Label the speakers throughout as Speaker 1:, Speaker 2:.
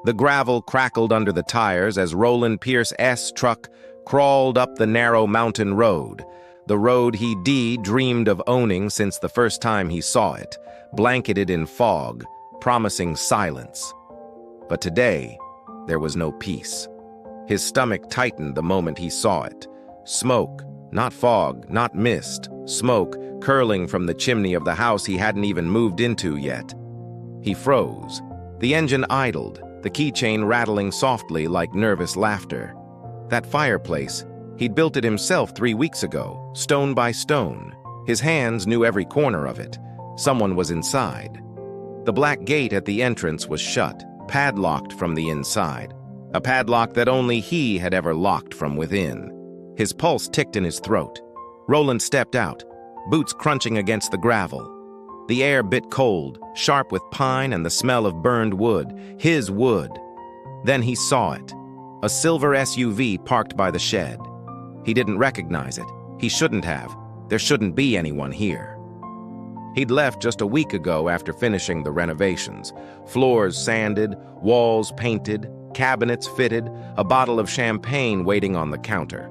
Speaker 1: The gravel crackled under the tires as Roland Pierce's truck crawled up the narrow mountain road, the road he dreamed of owning since the first time he saw it, blanketed in fog, promising silence. But today, there was no peace. His stomach tightened the moment he saw it. Smoke, not fog, not mist, smoke curling from the chimney of the house he hadn't even moved into yet. He froze. The engine idled, the keychain rattling softly like nervous laughter. That fireplace, he'd built it himself 3 weeks ago, stone by stone. His hands knew every corner of it. Someone was inside. The black gate at the entrance was shut, padlocked from the inside. A padlock that only he had ever locked from within. His pulse ticked in his throat. Roland stepped out, boots crunching against the gravel. The air bit cold, sharp with pine and the smell of burned wood, his wood. Then he saw it, a silver SUV parked by the shed. He didn't recognize it. He shouldn't have. There shouldn't be anyone here. He'd left just a week ago after finishing the renovations. Floors sanded, walls painted, cabinets fitted, a bottle of champagne waiting on the counter.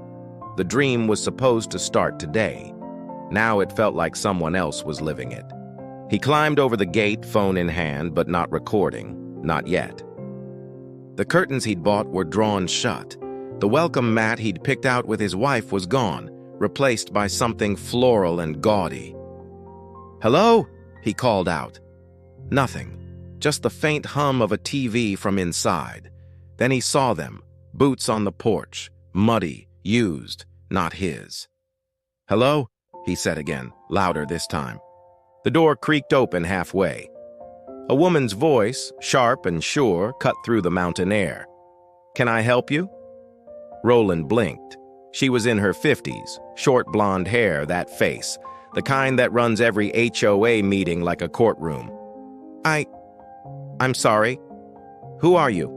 Speaker 1: The dream was supposed to start today. Now it felt like someone else was living it. He climbed over the gate, phone in hand, but not recording. Not yet. The curtains he'd bought were drawn shut. The welcome mat he'd picked out with his wife was gone, replaced by something floral and gaudy. "Hello?" he called out. Nothing. Just the faint hum of a TV from inside. Then he saw them, boots on the porch, muddy, used, not his. "Hello?" he said again, louder this time. The door creaked open halfway. A woman's voice, sharp and sure, cut through the mountain air. "Can I help you?" Roland blinked. She was in her 50s, short blonde hair, that face, the kind that runs every HOA meeting like a courtroom. I'm sorry. Who are you?"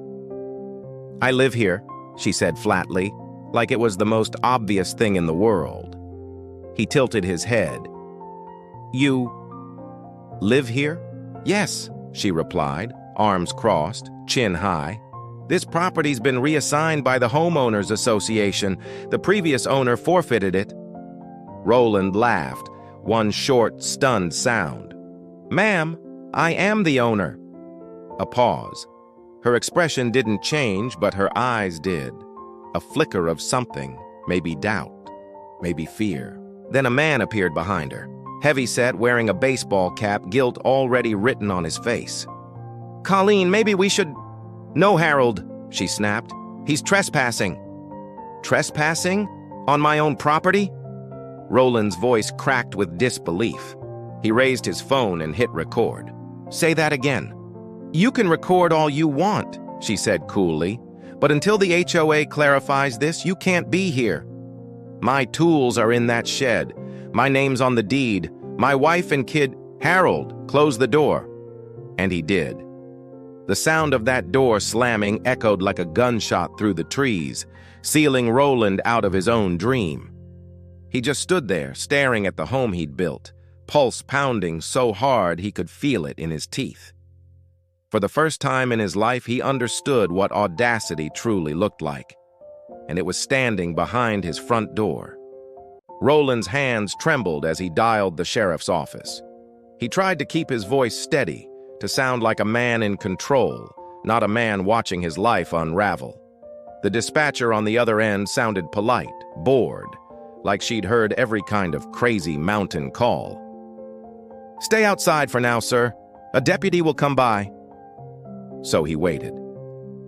Speaker 1: "I live here," she said flatly, like it was the most obvious thing in the world. He tilted his head. "You live here?" "Yes," she replied, arms crossed, chin high. "This property's been reassigned by the Homeowners Association. The previous owner forfeited it." Roland laughed, one short, stunned sound. "Ma'am, I am the owner." A pause. Her expression didn't change, but her eyes did. A flicker of something, maybe doubt, maybe fear. Then a man appeared behind her, heavy-set, wearing a baseball cap, guilt already written on his face. "Colleen, maybe we should—" "No, Harold," she snapped. "He's trespassing." "Trespassing? On my own property?" Roland's voice cracked with disbelief. He raised his phone and hit record. "Say that again." "You can record all you want," she said coolly, "but until the HOA clarifies this, you can't be here. My tools are in that shed. My name's on the deed. My wife and kid—" "Harold, close the door." And he did. The sound of that door slamming echoed like a gunshot through the trees, sealing Roland out of his own dream. He just stood there, staring at the home he'd built, pulse pounding so hard he could feel it in his teeth. For the first time in his life, he understood what audacity truly looked like, and it was standing behind his front door. Roland's hands trembled as he dialed the sheriff's office. He tried to keep his voice steady, to sound like a man in control, not a man watching his life unravel. The dispatcher on the other end sounded polite, bored, like she'd heard every kind of crazy mountain call. "Stay outside for now, sir. A deputy will come by." So he waited.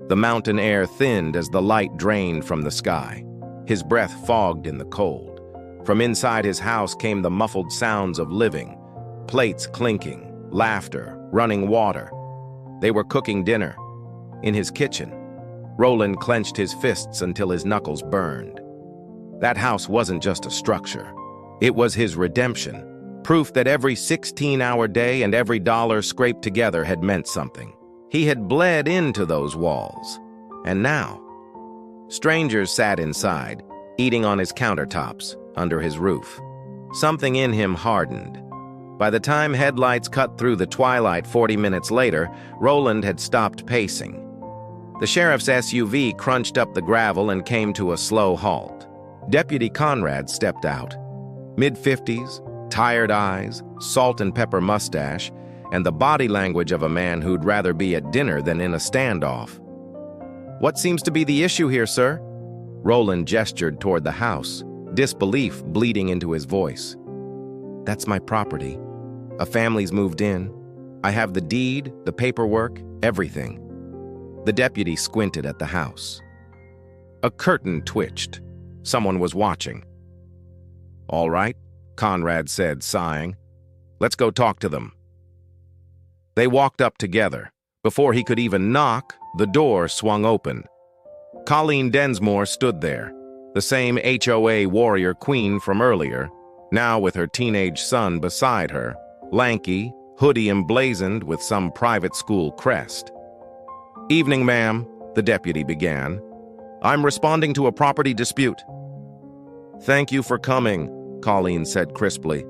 Speaker 1: The mountain air thinned as the light drained from the sky. His breath fogged in the cold. From inside his house came the muffled sounds of living, plates clinking, laughter, running water. They were cooking dinner. In his kitchen, Roland clenched his fists until his knuckles burned. That house wasn't just a structure. It was his redemption, proof that every 16-hour day and every dollar scraped together had meant something. He had bled into those walls. And now, strangers sat inside, eating on his countertops, under his roof. Something in him hardened. By the time headlights cut through the twilight 40 minutes later, Roland had stopped pacing. The sheriff's SUV crunched up the gravel and came to a slow halt. Deputy Conrad stepped out. Mid-50s, tired eyes, salt and pepper mustache, and the body language of a man who'd rather be at dinner than in a standoff. "What seems to be the issue here, sir?" Roland gestured toward the house, disbelief bleeding into his voice. "That's my property. A family's moved in. I have the deed, the paperwork, everything." The deputy squinted at the house. A curtain twitched. Someone was watching. "All right," Conrad said, sighing. "Let's go talk to them." They walked up together. Before he could even knock, the door swung open. Colleen Densmore stood there, the same HOA warrior queen from earlier, now with her teenage son beside her, lanky, hoodie emblazoned with some private school crest. "Evening, ma'am," the deputy began. "I'm responding to a property dispute." "Thank you for coming," Colleen said crisply.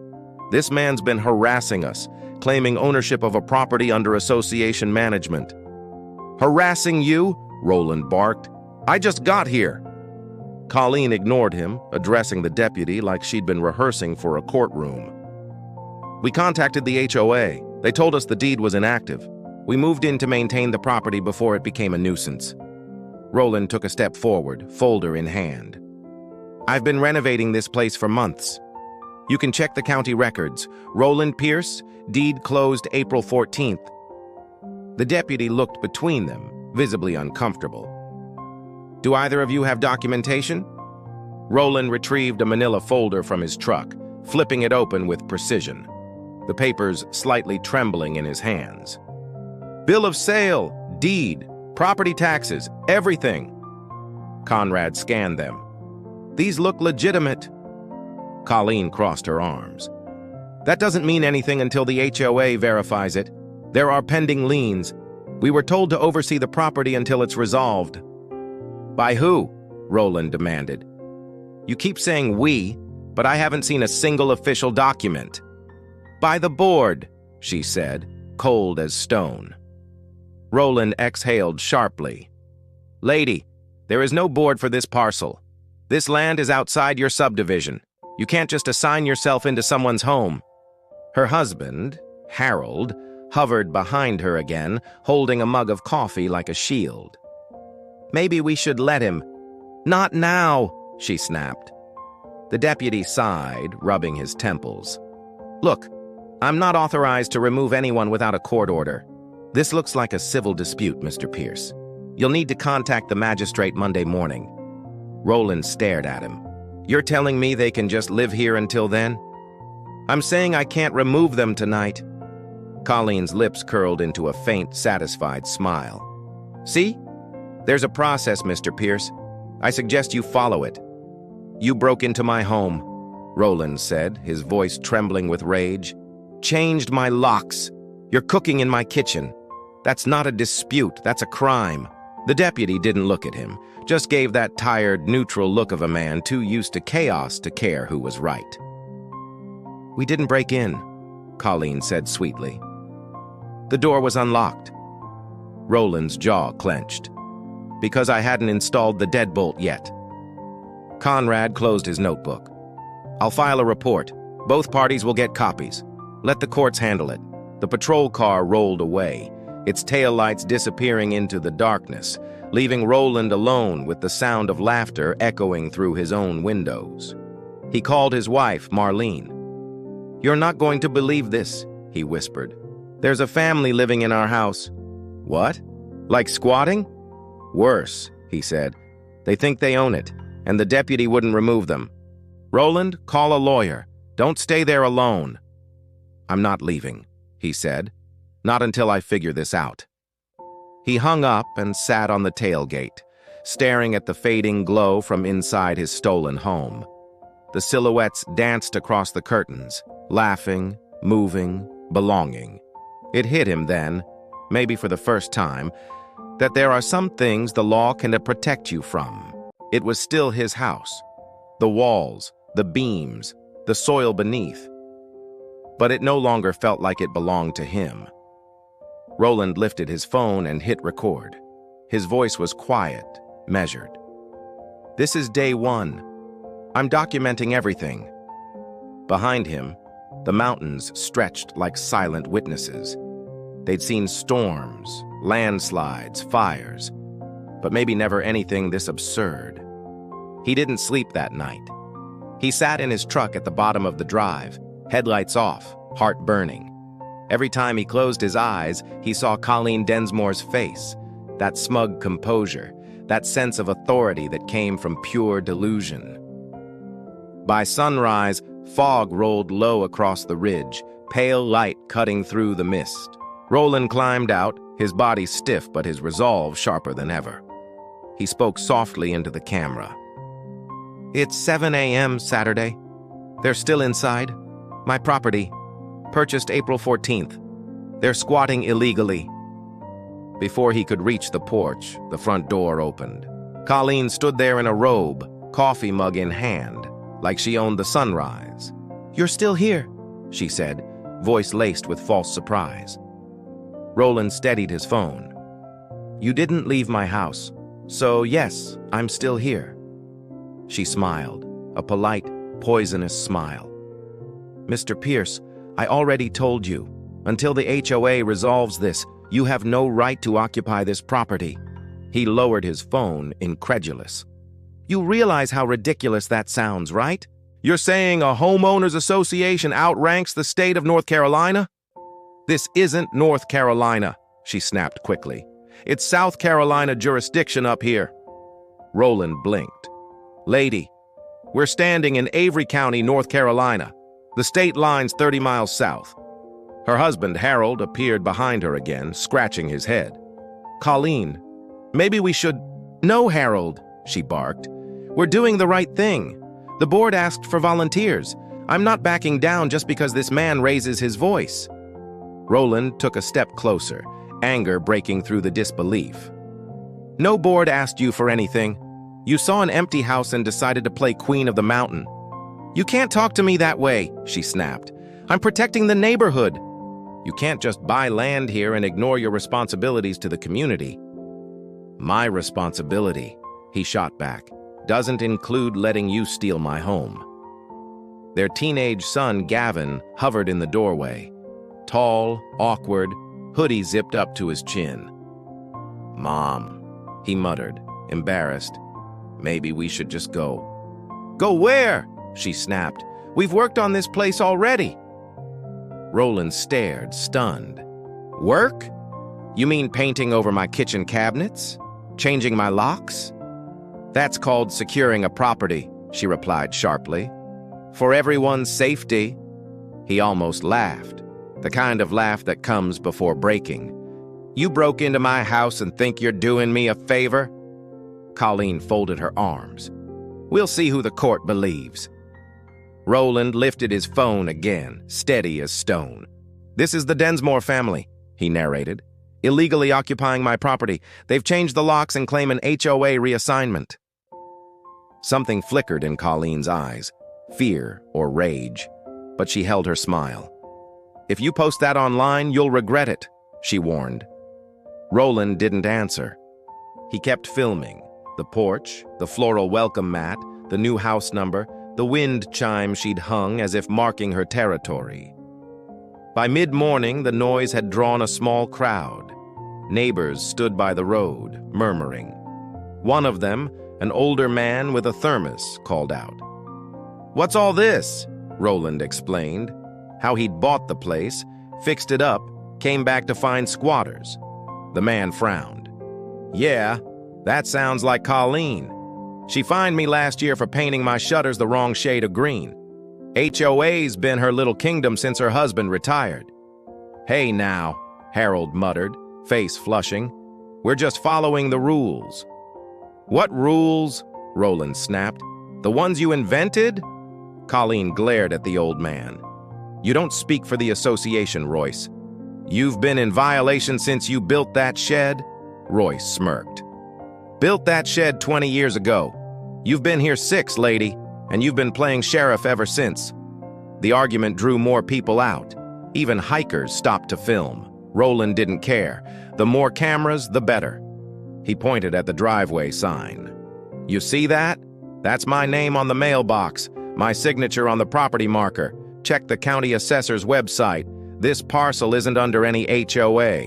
Speaker 1: "This man's been harassing us, claiming ownership of a property under association management." "Harassing you?" Roland barked. "I just got here." Colleen ignored him, addressing the deputy like she'd been rehearsing for a courtroom. "We contacted the HOA. They told us the deed was inactive. We moved in to maintain the property before it became a nuisance." Roland took a step forward, folder in hand. "I've been renovating this place for months. You can check the county records. Roland Pierce, deed closed April 14th. The deputy looked between them, visibly uncomfortable. "Do either of you have documentation?" Roland retrieved a manila folder from his truck, flipping it open with precision, the papers slightly trembling in his hands. "Bill of sale, deed, property taxes, everything." Conrad scanned them. "These look legitimate." Colleen crossed her arms. "That doesn't mean anything until the HOA verifies it. There are pending liens. We were told to oversee the property until it's resolved." "By who?" Roland demanded. "You keep saying we, but I haven't seen a single official document." "By the board," she said, cold as stone. Roland exhaled sharply. "Lady, there is no board for this parcel. This land is outside your subdivision. You can't just assign yourself into someone's home." Her husband, Harold, hovered behind her again, holding a mug of coffee like a shield. "Maybe we should let him." "Not now," she snapped. The deputy sighed, rubbing his temples. "Look, I'm not authorized to remove anyone without a court order. This looks like a civil dispute, Mr. Pierce. You'll need to contact the magistrate Monday morning." Roland stared at him. "You're telling me they can just live here until then?" "I'm saying I can't remove them tonight." Colleen's lips curled into a faint, satisfied smile. "See? There's a process, Mr. Pierce. I suggest you follow it." "You broke into my home," Roland said, his voice trembling with rage. "Changed my locks. You're cooking in my kitchen. That's not a dispute, that's a crime." The deputy didn't look at him, just gave that tired, neutral look of a man too used to chaos to care who was right. "We didn't break in," Colleen said sweetly. "The door was unlocked." Roland's jaw clenched. "Because I hadn't installed the deadbolt yet." Conrad closed his notebook. "I'll file a report. Both parties will get copies. Let the courts handle it." The patrol car rolled away, its taillights disappearing into the darkness, leaving Roland alone with the sound of laughter echoing through his own windows. He called his wife, Marlene. "You're not going to believe this," he whispered. "There's a family living in our house." "What? Like squatting?" "Worse," he said. "They think they own it, and the deputy wouldn't remove them. Roland, call a lawyer. Don't stay there alone." "I'm not leaving," he said. "Not until I figure this out." He hung up and sat on the tailgate, staring at the fading glow from inside his stolen home. The silhouettes danced across the curtains, laughing, moving, belonging. It hit him then, maybe for the first time, that there are some things the law can protect you from. It was still his house. The walls, the beams, the soil beneath. But it no longer felt like it belonged to him. Roland lifted his phone and hit record. His voice was quiet, measured. "This is day 1. I'm documenting everything." Behind him, the mountains stretched like silent witnesses. They'd seen storms, landslides, fires, but maybe never anything this absurd. He didn't sleep that night. He sat in his truck at the bottom of the drive, headlights off, heart burning. Every time he closed his eyes, he saw Colleen Densmore's face, that smug composure, that sense of authority that came from pure delusion. By sunrise, fog rolled low across the ridge, pale light cutting through the mist. Roland climbed out, his body stiff but his resolve sharper than ever. He spoke softly into the camera. "It's 7 a.m. Saturday. They're still inside. My property. Purchased April 14th. They're squatting illegally." Before he could reach the porch, the front door opened. Colleen stood there in a robe, coffee mug in hand, like she owned the sunrise. "You're still here," she said, voice laced with false surprise. Roland steadied his phone. "You didn't leave my house, so yes, I'm still here." She smiled, a polite, poisonous smile. "Mr. Pierce, I already told you, until the HOA resolves this, you have no right to occupy this property." He lowered his phone, incredulous. "You realize how ridiculous that sounds, right? You're saying a homeowners association outranks the state of North Carolina?" "This isn't North Carolina," she snapped quickly. "It's South Carolina jurisdiction up here." Roland blinked. "Lady, we're standing in Avery County, North Carolina. The state line's 30 miles south." Her husband, Harold, appeared behind her again, scratching his head. "Colleen, maybe we should—" "No, Harold," she barked. "We're doing the right thing. The board asked for volunteers. I'm not backing down just because this man raises his voice." Roland took a step closer, anger breaking through the disbelief. "No board asked you for anything. You saw an empty house and decided to play Queen of the Mountain." "You can't talk to me that way," she snapped. "I'm protecting the neighborhood." "You can't just buy land here and ignore your responsibilities to the community." "My responsibility," he shot back, "doesn't include letting you steal my home." Their teenage son, Gavin, hovered in the doorway. Tall, awkward, hoodie zipped up to his chin. "Mom," he muttered, embarrassed. "Maybe we should just go." "Go where?" she snapped. "We've worked on this place already." Roland stared, stunned. "Work? You mean painting over my kitchen cabinets? Changing my locks?" "That's called securing a property," she replied sharply. "For everyone's safety." He almost laughed, the kind of laugh that comes before breaking. "You broke into my house and think you're doing me a favor?" Colleen folded her arms. "We'll see who the court believes." Roland lifted his phone again, steady as stone. "This is the Densmore family," he narrated. "Illegally occupying my property. They've changed the locks and claim an HOA reassignment." Something flickered in Colleen's eyes, fear or rage, but she held her smile. "If you post that online, you'll regret it," she warned. Roland didn't answer. He kept filming. The porch, the floral welcome mat, the new house number, the wind chime she'd hung as if marking her territory. By mid-morning, the noise had drawn a small crowd. Neighbors stood by the road, murmuring. One of them, an older man with a thermos, called out. "What's all this?" Roland explained. How he'd bought the place, fixed it up, came back to find squatters. The man frowned. "Yeah, that sounds like Colleen. She fined me last year for painting my shutters the wrong shade of green. HOA's been her little kingdom since her husband retired." "Hey now," Harold muttered, face flushing. "We're just following the rules." "What rules?" Roland snapped. "The ones you invented?" Colleen glared at the old man. "You don't speak for the association, Royce. You've been in violation since you built that shed?" Royce smirked. "Built that shed 20 years ago. You've been here 6, lady, and you've been playing sheriff ever since." The argument drew more people out. Even hikers stopped to film. Roland didn't care. The more cameras, the better. He pointed at the driveway sign. "You see that? That's my name on the mailbox, my signature on the property marker. Check the county assessor's website. This parcel isn't under any HOA."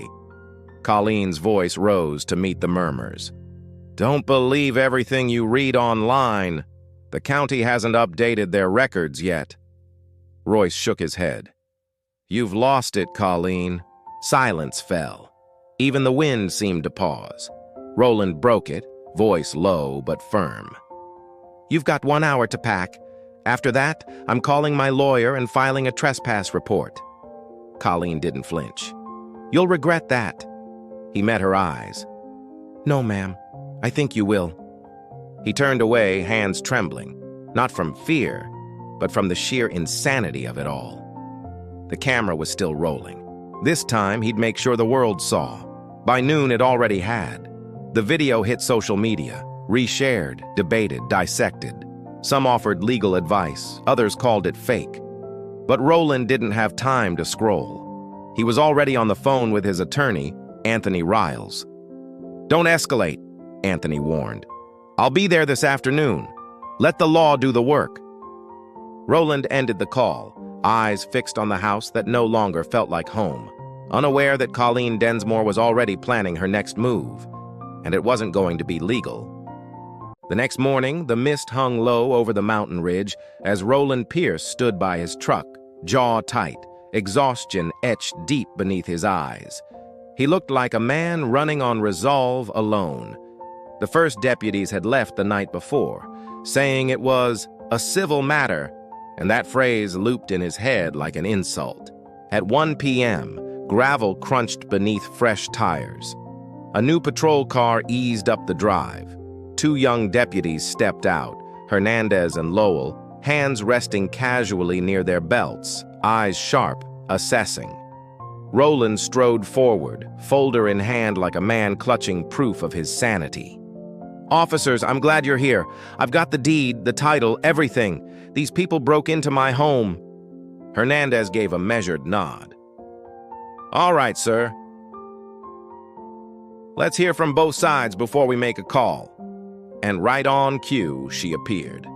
Speaker 1: Colleen's voice rose to meet the murmurs. "Don't believe everything you read online. The county hasn't updated their records yet." Royce shook his head. "You've lost it, Colleen." Silence fell. Even the wind seemed to pause. Roland broke it, voice low but firm. "You've got 1 hour to pack. After that, I'm calling my lawyer and filing a trespass report." Colleen didn't flinch. "You'll regret that." He met her eyes. "No, ma'am. I think you will." He turned away, hands trembling, not from fear, but from the sheer insanity of it all. The camera was still rolling. This time, he'd make sure the world saw. By noon, it already had. The video hit social media, reshared, debated, dissected. Some offered legal advice, others called it fake. But Roland didn't have time to scroll. He was already on the phone with his attorney, Anthony Riles. "Don't escalate," Anthony warned. "I'll be there this afternoon. Let the law do the work." Roland ended the call, eyes fixed on the house that no longer felt like home, unaware that Colleen Densmore was already planning her next move, and it wasn't going to be legal. The next morning, the mist hung low over the mountain ridge as Roland Pierce stood by his truck, jaw tight, exhaustion etched deep beneath his eyes. He looked like a man running on resolve alone. The first deputies had left the night before, saying it was a civil matter, and that phrase looped in his head like an insult. At 1 p.m., gravel crunched beneath fresh tires. A new patrol car eased up the drive. 2 young deputies stepped out, Hernandez and Lowell, hands resting casually near their belts, eyes sharp, assessing. Roland strode forward, folder in hand like a man clutching proof of his sanity. "Officers, I'm glad you're here. I've got the deed, the title, everything. These people broke into my home." Hernandez gave a measured nod. "All right, sir. Let's hear from both sides before we make a call." And right on cue, she appeared.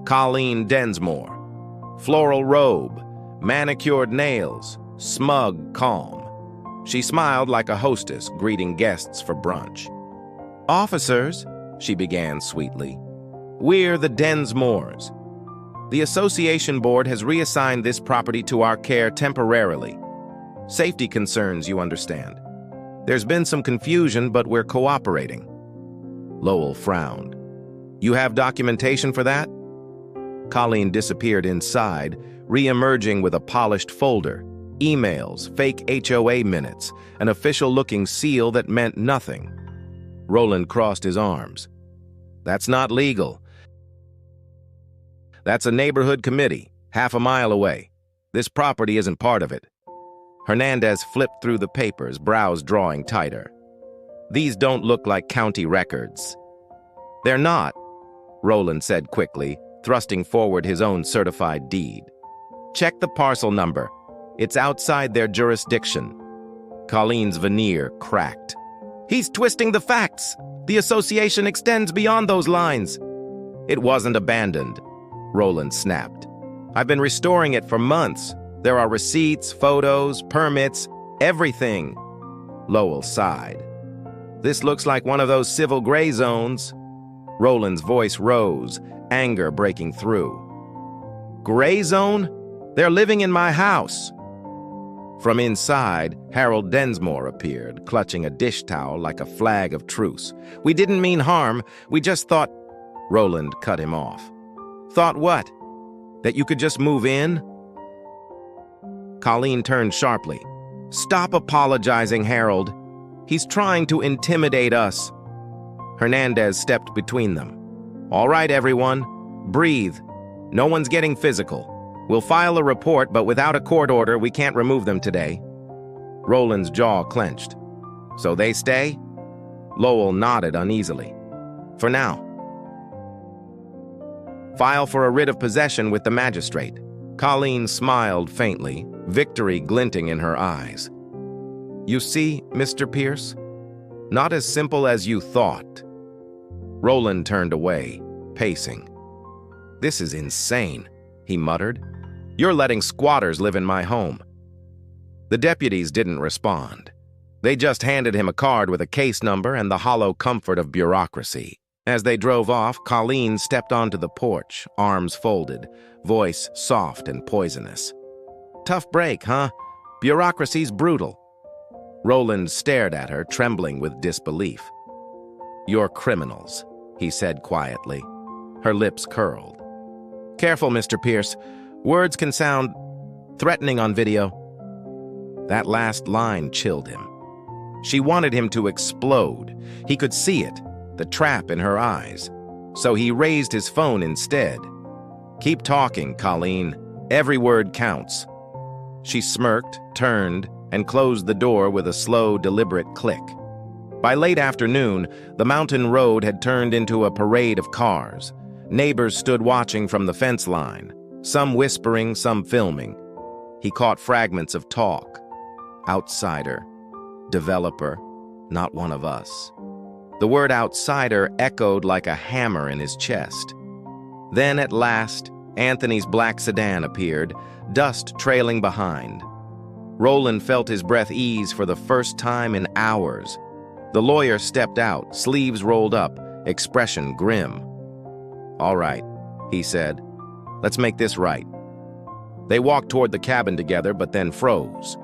Speaker 1: Colleen Densmore. Floral robe, manicured nails, smug calm. She smiled like a hostess greeting guests for brunch. "Officers," she began sweetly, "we're the Densmores. The association board has reassigned this property to our care temporarily. Safety concerns, you understand. There's been some confusion, but we're cooperating." Lowell frowned. "You have documentation for that?" Colleen disappeared inside, re-emerging with a polished folder, emails, fake HOA minutes, an official-looking seal that meant nothing. Roland crossed his arms. "That's not legal. That's a neighborhood committee, half a mile away. This property isn't part of it." Hernandez flipped through the papers, brows drawing tighter. "These don't look like county records." "They're not," Roland said quickly, thrusting forward his own certified deed. "Check the parcel number. It's outside their jurisdiction." Colleen's veneer cracked. "He's twisting the facts. The association extends beyond those lines." "It wasn't abandoned," Roland snapped. "I've been restoring it for months. There are receipts, photos, permits, everything." Lowell sighed. "This looks like one of those civil gray zones." Roland's voice rose, anger breaking through. "Gray zone? They're living in my house." From inside, Harold Densmore appeared, clutching a dish towel like a flag of truce. "We didn't mean harm. We just thought—" Roland cut him off. "Thought what? That you could just move in?" Colleen turned sharply. "Stop apologizing, Harold. He's trying to intimidate us." Hernandez stepped between them. "All right, everyone. Breathe. No one's getting physical. We'll file a report, but without a court order, we can't remove them today." Roland's jaw clenched. "So they stay?" Lowell nodded uneasily. "For now." "File for a writ of possession with the magistrate." Colleen smiled faintly, victory glinting in her eyes. "You see, Mr. Pierce, Not as simple as you thought. Roland turned away, pacing. This is insane, he muttered. You're letting squatters live in my home. The deputies didn't respond. They just handed him a card with a case number and the hollow comfort of bureaucracy. As they drove off, Colleen stepped onto the porch, arms folded, voice soft and poisonous. Tough break, huh? Bureaucracy's brutal. Roland stared at her, trembling with disbelief. You're criminals, he said quietly. Her lips curled. Careful, Mr. Pierce. Words can sound threatening on video. That last line chilled him. She wanted him to explode. He could see it, the trap in her eyes. So he raised his phone instead. Keep talking, Colleen. Every word counts. She smirked, turned, and closed the door with a slow, deliberate click. By late afternoon, the mountain road had turned into a parade of cars. Neighbors stood watching from the fence line, some whispering, some filming. He caught fragments of talk. Outsider. Developer. Not one of us. The word outsider echoed like a hammer in his chest. Then, at last, Anthony's black sedan appeared, dust trailing behind. Roland felt his breath ease for the first time in hours. The lawyer stepped out, sleeves rolled up, expression grim. All right, he said. Let's make this right. They walked toward the cabin together, but then froze.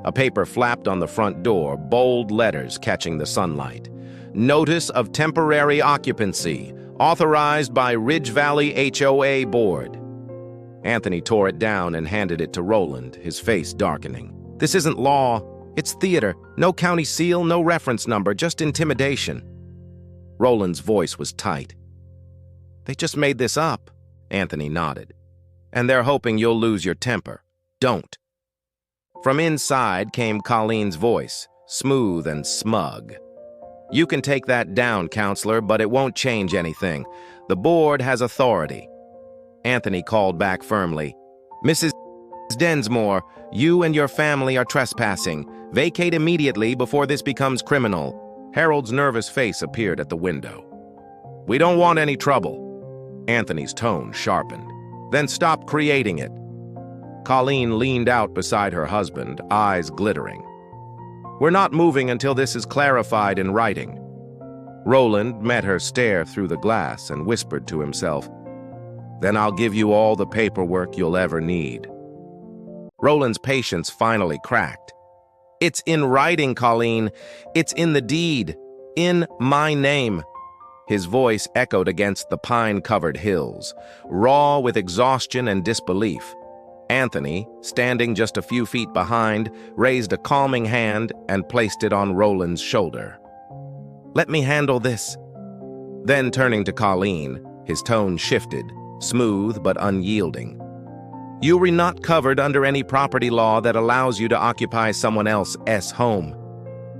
Speaker 1: A paper flapped on the front door, bold letters catching the sunlight. Notice of temporary occupancy, authorized by Ridge Valley HOA Board. Anthony tore it down and handed it to Roland, his face darkening. This isn't law. It's theater. No county seal, no reference number, just intimidation. Roland's voice was tight. They just made this up, Anthony nodded. And they're hoping you'll lose your temper. Don't. From inside came Colleen's voice, smooth and smug. You can take that down, counselor, but it won't change anything. The board has authority. Anthony called back firmly. Mrs. Densmore, you and your family are trespassing. Vacate immediately before this becomes criminal. Harold's nervous face appeared at the window. We don't want any trouble. Anthony's tone sharpened. Then stop creating it. Colleen leaned out beside her husband, eyes glittering. We're not moving until this is clarified in writing. Roland met her stare through the glass and whispered to himself, Then I'll give you all the paperwork you'll ever need. Roland's patience finally cracked. It's in writing, Colleen. It's in the deed. In my name. His voice echoed against the pine-covered hills, raw with exhaustion and disbelief. Anthony, standing just a few feet behind, raised a calming hand and placed it on Roland's shoulder. Let me handle this. Then, turning to Colleen, his tone shifted, smooth but unyielding. You are not covered under any property law that allows you to occupy someone else's home.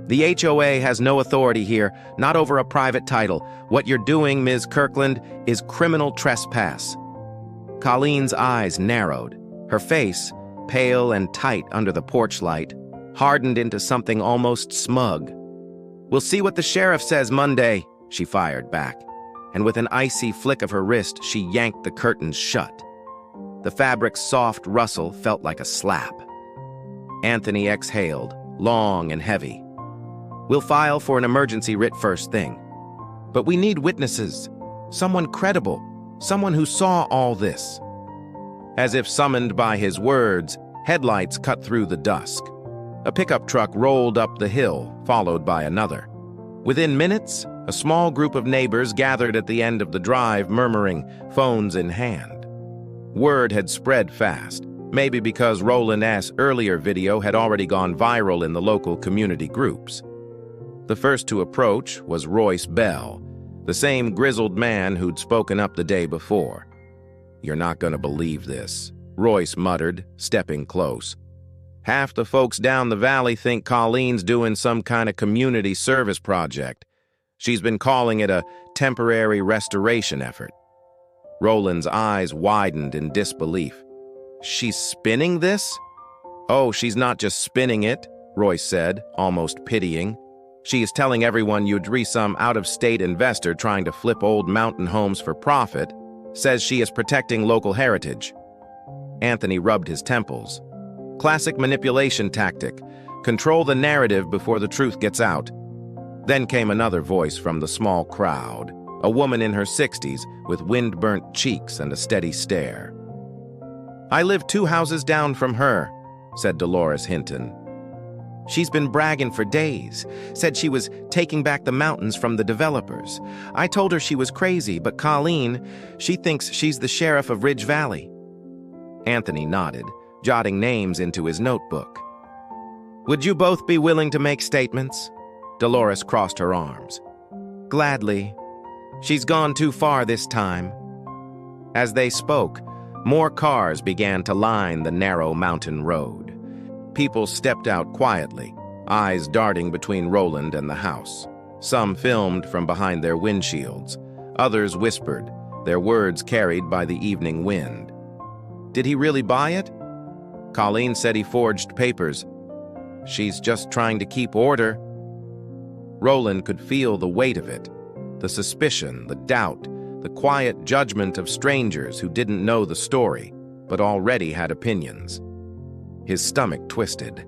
Speaker 1: The HOA has no authority here, not over a private title. What you're doing, Ms. Kirkland, is criminal trespass. Colleen's eyes narrowed. Her face, pale and tight under the porch light, hardened into something almost smug. We'll see what the sheriff says Monday, she fired back, and with an icy flick of her wrist, she yanked the curtains shut. The fabric's soft rustle felt like a slap. Anthony exhaled, long and heavy. We'll file for an emergency writ first thing. But we need witnesses, someone credible, someone who saw all this. As if summoned by his words, headlights cut through the dusk. A pickup truck rolled up the hill, followed by another. Within minutes, a small group of neighbors gathered at the end of the drive, murmuring, phones in hand. Word had spread fast, maybe because Roland's earlier video had already gone viral in the local community groups. The first to approach was Royce Bell, the same grizzled man who'd spoken up the day before. You're not going to believe this, Royce muttered, stepping close. Half the folks down the valley think Colleen's doing some kind of community service project. She's been calling it a temporary restoration effort. Roland's eyes widened in disbelief. She's spinning this? Oh, she's not just spinning it, Royce said, almost pitying. She is telling everyone you'd some out-of-state investor trying to flip old mountain homes for profit, says she is protecting local heritage. Anthony rubbed his temples. Classic manipulation tactic. Control the narrative before the truth gets out. Then came another voice from the small crowd, a woman in her 60s with wind-burnt cheeks and a steady stare. "I live 2 houses down from her," said Dolores Hinton. "She's been bragging for days, said she was taking back the mountains from the developers. I told her she was crazy, but Colleen, she thinks she's the sheriff of Ridge Valley." Anthony nodded, jotting names into his notebook. "Would you both be willing to make statements?" Dolores crossed her arms. "Gladly. She's gone too far this time." As they spoke, more cars began to line the narrow mountain road. People stepped out quietly, eyes darting between Roland and the house. Some filmed from behind their windshields. Others whispered, their words carried by the evening wind. "Did he really buy it?" "Colleen said he forged papers. She's just trying to keep order." Roland could feel the weight of it, the suspicion, the doubt, the quiet judgment of strangers who didn't know the story, but already had opinions. His stomach twisted.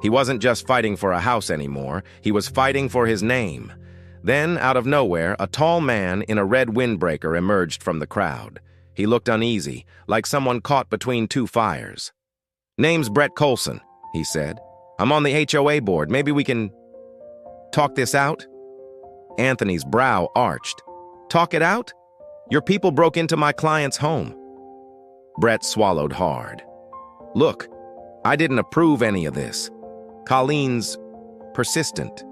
Speaker 1: He wasn't just fighting for a house anymore, he was fighting for his name. Then, out of nowhere, a tall man in a red windbreaker emerged from the crowd. He looked uneasy, like someone caught between 2 fires. "Name's Brett Colson," he said. "I'm on the HOA board. Maybe we can talk this out?" Anthony's brow arched. "Talk it out? Your people broke into my client's home." Brett swallowed hard. "Look, I didn't approve any of this. Colleen's persistent.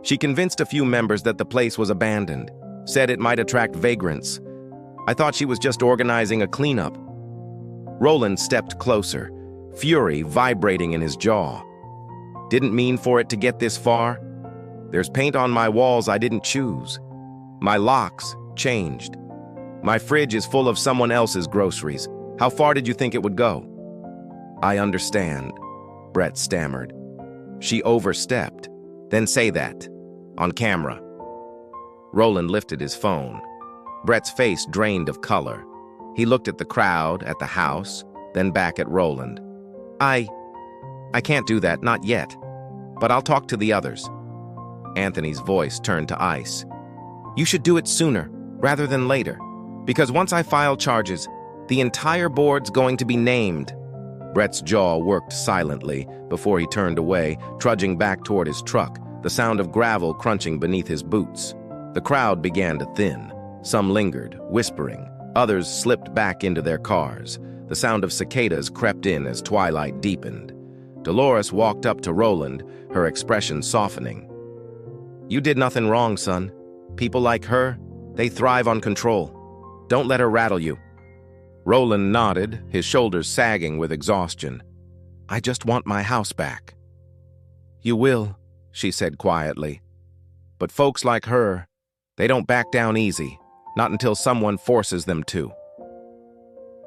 Speaker 1: She convinced a few members that the place was abandoned, said it might attract vagrants. I thought she was just organizing a cleanup." Roland stepped closer, fury vibrating in his jaw. "Didn't mean for it to get this far. There's paint on my walls I didn't choose. My locks changed. My fridge is full of someone else's groceries. How far did you think it would go?" "I understand," Brett stammered. "She overstepped. Then say that. On camera." Roland lifted his phone. Brett's face drained of color. He looked at the crowd, at the house, then back at Roland. I can't do that, not yet. But I'll talk to the others." Anthony's voice turned to ice. "You should do it sooner, rather than later. Because once I file charges, the entire board's going to be named." Brett's jaw worked silently before he turned away, trudging back toward his truck, the sound of gravel crunching beneath his boots. The crowd began to thin. Some lingered, whispering. Others slipped back into their cars. The sound of cicadas crept in as twilight deepened. Dolores walked up to Roland, her expression softening. "You did nothing wrong, son. People like her, they thrive on control. Don't let her rattle you." Roland nodded, his shoulders sagging with exhaustion. "I just want my house back." "You will," she said quietly. "But folks like her, they don't back down easy, not until someone forces them to."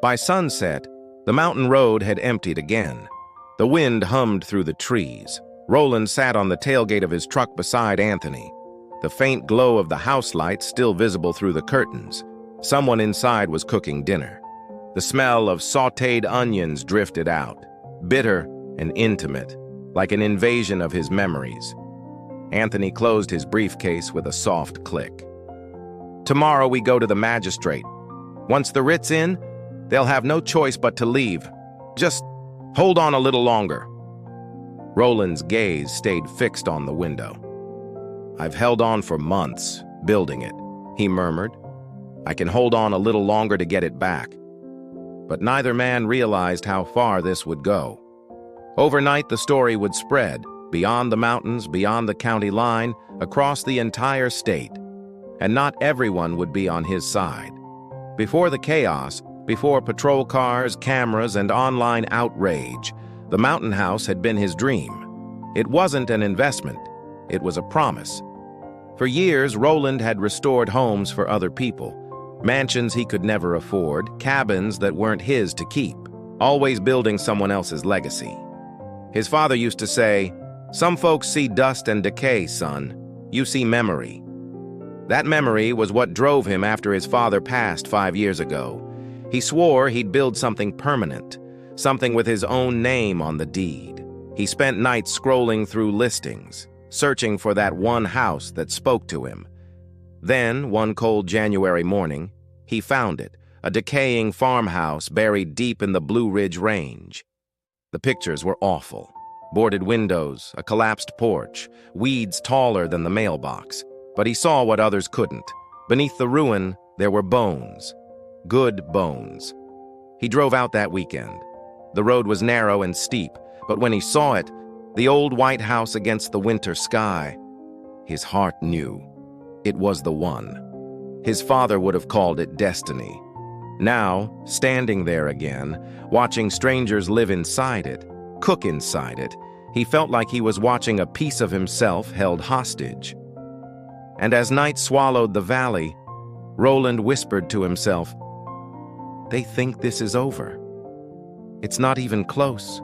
Speaker 1: By sunset, the mountain road had emptied again. The wind hummed through the trees. Roland sat on the tailgate of his truck beside Anthony. The faint glow of the house lights still visible through the curtains. Someone inside was cooking dinner. The smell of sautéed onions drifted out, bitter and intimate, like an invasion of his memories. Anthony closed his briefcase with a soft click. "Tomorrow we go to the magistrate. Once the writ's in, they'll have no choice but to leave. Just hold on a little longer." Roland's gaze stayed fixed on the window. "I've held on for months, building it," he murmured. "I can hold on a little longer to get it back." But neither man realized how far this would go. Overnight, the story would spread, beyond the mountains, beyond the county line, across the entire state. And not everyone would be on his side. Before the chaos, before patrol cars, cameras, and online outrage, the mountain house had been his dream. It wasn't an investment. It was a promise. For years, Roland had restored homes for other people. Mansions he could never afford, cabins that weren't his to keep, always building someone else's legacy. His father used to say, "Some folks see dust and decay, son. You see memory. That memory was what drove him after his father passed 5 years ago. He swore he'd build something permanent, something with his own name on the deed. He spent nights scrolling through listings, searching for that one house that spoke to him. Then, one cold January morning, he found it, a decaying farmhouse buried deep in the Blue Ridge Range. The pictures were awful. Boarded windows, a collapsed porch, weeds taller than the mailbox. But he saw what others couldn't. Beneath the ruin, there were bones. Good bones. He drove out that weekend. The road was narrow and steep, but when he saw it, the old white house against the winter sky, his heart knew. It was the one. His father would have called it destiny. Now, standing there again, watching strangers live inside it, cook inside it, he felt like he was watching a piece of himself held hostage. And as night swallowed the valley, Roland whispered to himself, "They think this is over. It's not even close."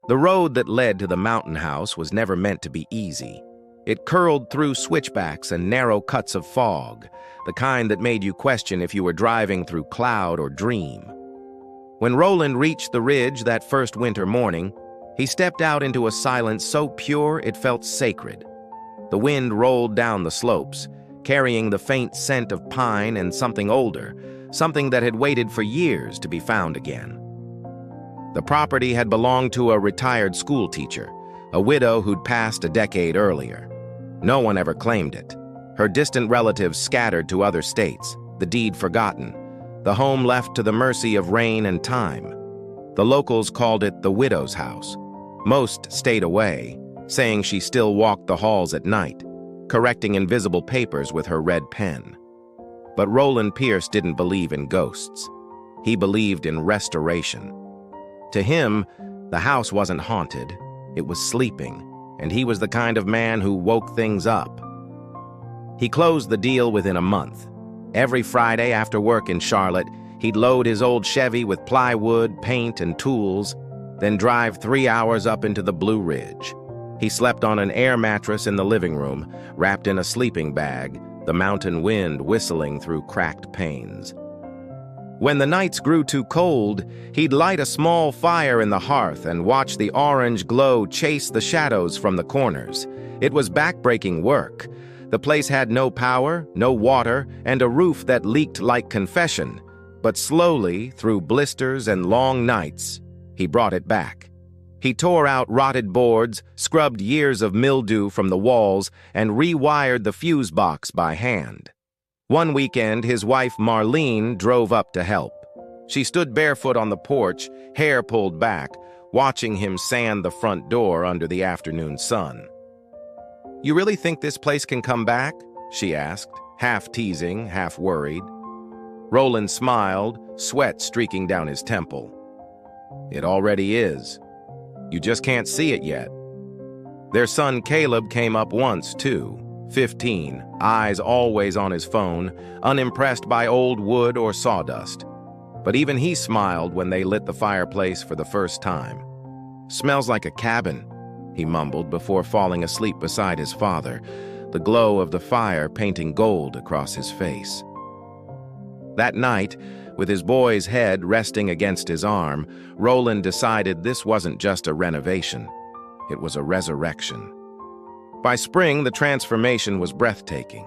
Speaker 1: The road that led to the mountain house was never meant to be easy. It curled through switchbacks and narrow cuts of fog, the kind that made you question if you were driving through cloud or dream. When Roland reached the ridge that first winter morning, he stepped out into a silence so pure it felt sacred. The wind rolled down the slopes, carrying the faint scent of pine and something older, something that had waited for years to be found again. The property had belonged to a retired school teacher, a widow who'd passed a decade earlier. No one ever claimed it. Her distant relatives scattered to other states, the deed forgotten, the home left to the mercy of rain and time. The locals called it the widow's house. Most stayed away, saying she still walked the halls at night, correcting invisible papers with her red pen. But Roland Pierce didn't believe in ghosts. He believed in restoration. To him, the house wasn't haunted, it was sleeping, and he was the kind of man who woke things up. He closed the deal within a month. Every Friday after work in Charlotte, he'd load his old Chevy with plywood, paint, and tools, then drive 3 hours up into the Blue Ridge. He slept on an air mattress in the living room, wrapped in a sleeping bag, the mountain wind whistling through cracked panes. When the nights grew too cold, he'd light a small fire in the hearth and watch the orange glow chase the shadows from the corners. It was backbreaking work. The place had no power, no water, and a roof that leaked like confession. But slowly, through blisters and long nights, he brought it back. He tore out rotted boards, scrubbed years of mildew from the walls, and rewired the fuse box by hand. One weekend, his wife Marlene drove up to help. She stood barefoot on the porch, hair pulled back, watching him sand the front door under the afternoon sun. "You really think this place can come back?" she asked, half teasing, half worried. Roland smiled, sweat streaking down his temple. "It already is. You just can't see it yet." Their son Caleb came up once, too, 15, eyes always on his phone, unimpressed by old wood or sawdust. But even he smiled when they lit the fireplace for the first time. "Smells like a cabin," he mumbled before falling asleep beside his father, the glow of the fire painting gold across his face. That night, with his boy's head resting against his arm, Roland decided this wasn't just a renovation. It was a resurrection. By spring, the transformation was breathtaking.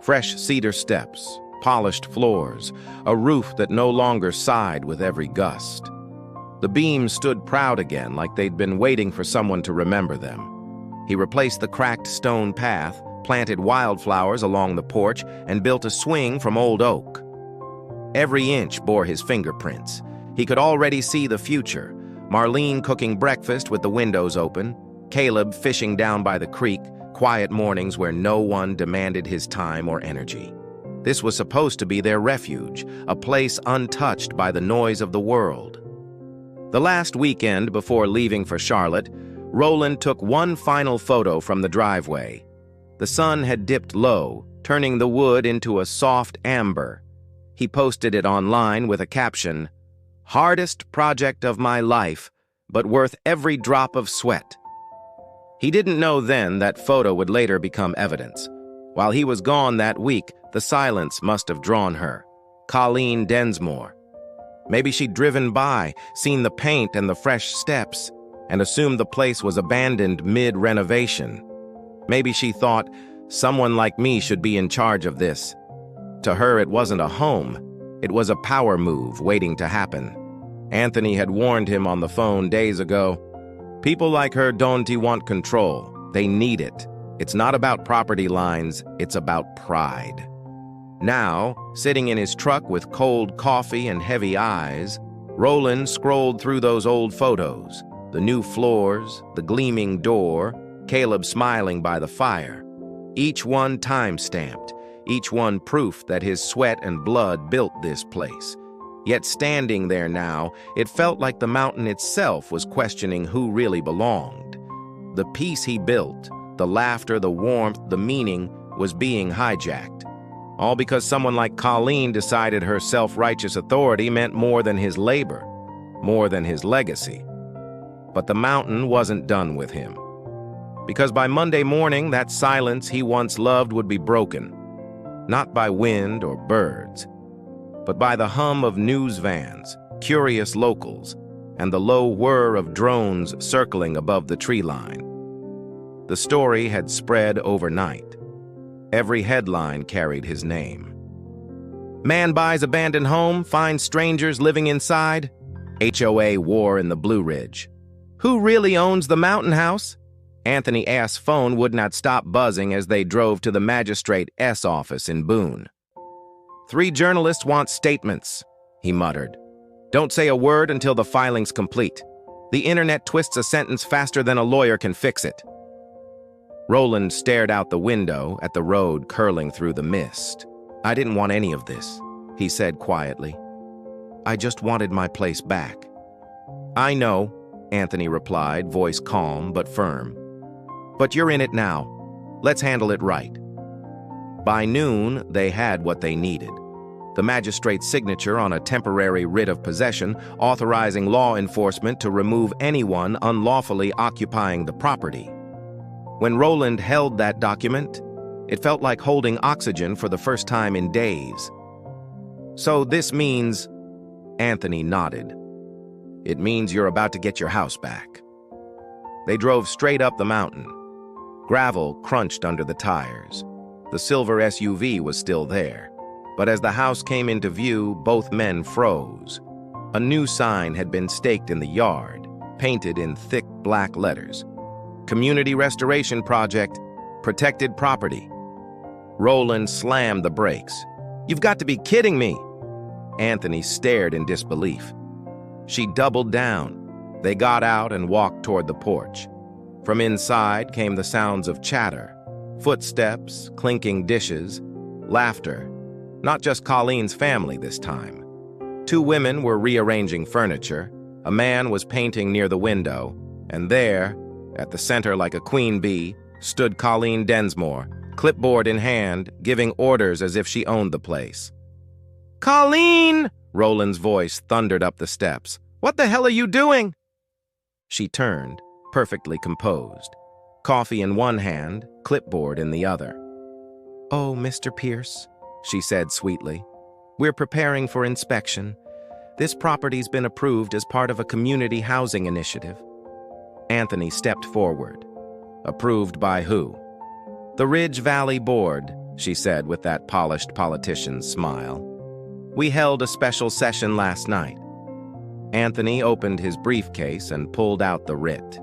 Speaker 1: Fresh cedar steps, polished floors, a roof that no longer sighed with every gust. The beams stood proud again, like they'd been waiting for someone to remember them. He replaced the cracked stone path, planted wildflowers along the porch, and built a swing from old oak. Every inch bore his fingerprints. He could already see the future. Marlene cooking breakfast with the windows open, Caleb fishing down by the creek, quiet mornings where no one demanded his time or energy. This was supposed to be their refuge, a place untouched by the noise of the world. The last weekend before leaving for Charlotte, Roland took one final photo from the driveway. The sun had dipped low, turning the wood into a soft amber. He posted it online with a caption, "Hardest project of my life, but worth every drop of sweat." He didn't know then that photo would later become evidence. While he was gone that week, the silence must have drawn her. Colleen Densmore. Maybe she'd driven by, seen the paint and the fresh steps, and assumed the place was abandoned mid-renovation. Maybe she thought, someone like me should be in charge of this. To her, it wasn't a home. It was a power move waiting to happen. Anthony had warned him on the phone days ago. People like her don't want control. They need it. It's not about property lines, it's about pride. Now, sitting in his truck with cold coffee and heavy eyes, Roland scrolled through those old photos. The new floors, the gleaming door, Caleb smiling by the fire. Each one time-stamped, each one proof that his sweat and blood built this place. Yet standing there now, it felt like the mountain itself was questioning who really belonged. The peace he built, the laughter, the warmth, the meaning, was being hijacked. All because someone like Colleen decided her self-righteous authority meant more than his labor, more than his legacy. But the mountain wasn't done with him. Because by Monday morning, that silence he once loved would be broken. Not by wind or birds, but by the hum of news vans, curious locals, and the low whir of drones circling above the tree line. The story had spread overnight. Every headline carried his name. Man buys abandoned home, finds strangers living inside. HOA war in the Blue Ridge. Who really owns the mountain house? Anthony S.'s phone would not stop buzzing as they drove to the magistrate's office in Boone. 3 journalists want statements, he muttered. Don't say a word until the filing's complete. The internet twists a sentence faster than a lawyer can fix it. Roland stared out the window at the road curling through the mist. I didn't want any of this, he said quietly. I just wanted my place back. I know, Anthony replied, voice calm but firm. But you're in it now. Let's handle it right. By noon, they had what they needed. The magistrate's signature on a temporary writ of possession authorizing law enforcement to remove anyone unlawfully occupying the property. When Roland held that document, it felt like holding oxygen for the first time in days. So this means, Anthony nodded. It means you're about to get your house back. They drove straight up the mountain. Gravel crunched under the tires. The silver SUV was still there. But as the house came into view, both men froze. A new sign had been staked in the yard, painted in thick black letters. Community Restoration Project, Protected Property. Roland slammed the brakes. You've got to be kidding me! Anthony stared in disbelief. She doubled down. They got out and walked toward the porch. From inside came the sounds of chatter, footsteps, clinking dishes, laughter. Not just Colleen's family this time. 2 women were rearranging furniture, a man was painting near the window, and there, at the center like a queen bee, stood Colleen Densmore, clipboard in hand, giving orders as if she owned the place. Colleen! Roland's voice thundered up the steps. What the hell are you doing? She turned, perfectly composed, coffee in one hand, clipboard in the other. Oh, Mr. Pierce, she said sweetly. We're preparing for inspection. This property's been approved as part of a community housing initiative. Anthony stepped forward. Approved by who? The Ridge Valley Board, she said with that polished politician's smile. We held a special session last night. Anthony opened his briefcase and pulled out the writ.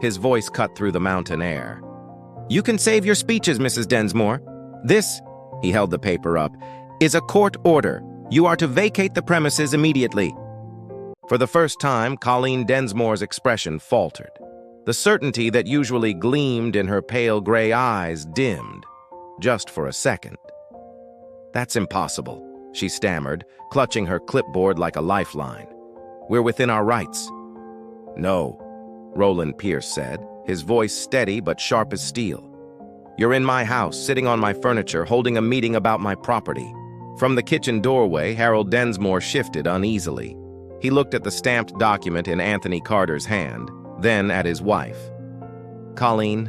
Speaker 1: His voice cut through the mountain air. You can save your speeches, Mrs. Densmore. This, he held the paper up, is a court order. You are to vacate the premises immediately. For the first time, Colleen Densmore's expression faltered. The certainty that usually gleamed in her pale gray eyes dimmed, just for a second. That's impossible, she stammered, clutching her clipboard like a lifeline. We're within our rights. No, Roland Pierce said, his voice steady but sharp as steel. You're in my house, sitting on my furniture, holding a meeting about my property. From the kitchen doorway, Harold Densmore shifted uneasily. He looked at the stamped document in Anthony Carter's hand, then at his wife. Colleen,